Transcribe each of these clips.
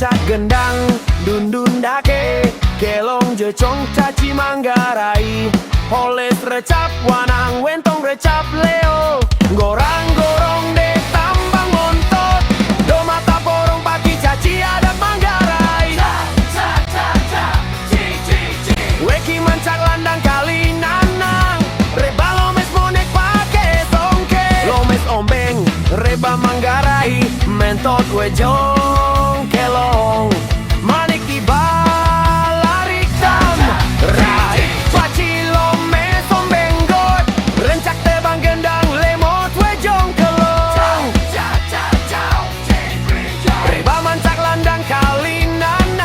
rencak gendang dundun dake kelong jecong caci manggarai holes recap wanang wentong recap leo gorang gorong de tambang montot do mata porong pagi caci adat manggarai weki mancak landang kali nanang reba lomes monek pake songke lomes ombeng reba manggarai mentot wejong kelong manik tiba larik tam rai paci lomes ombeng god rencak tebang gendang lemot wejong kelong reba mancak landang kali nanang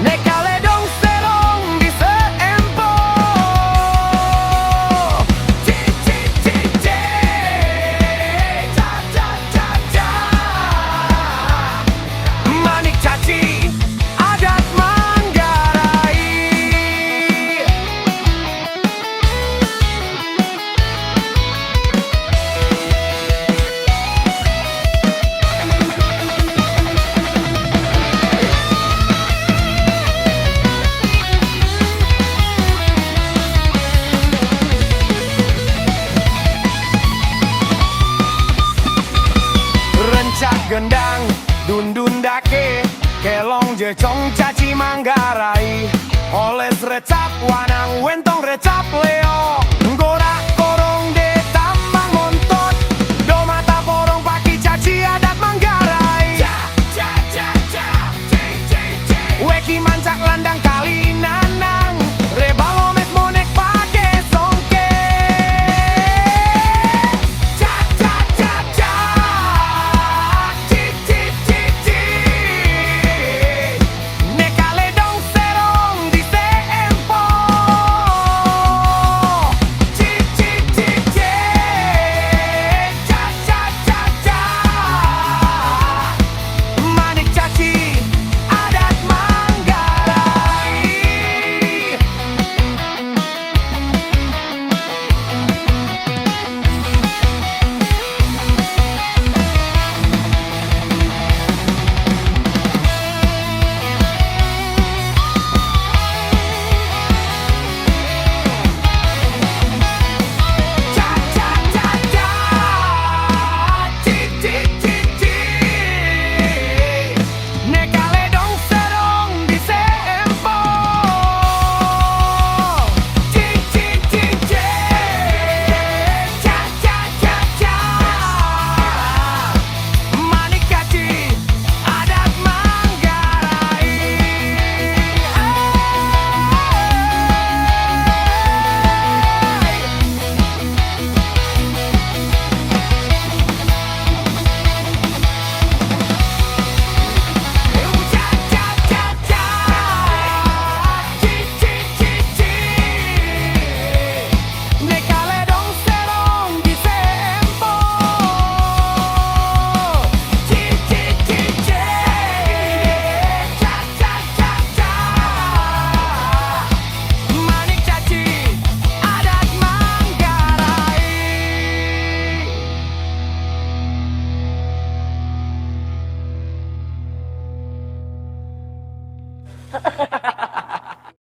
nekale dong serong di seempo manik caci adat manggarai rencak gendang dundun dake kelong jecong caci manggarai oles recap wanang wentong recap leo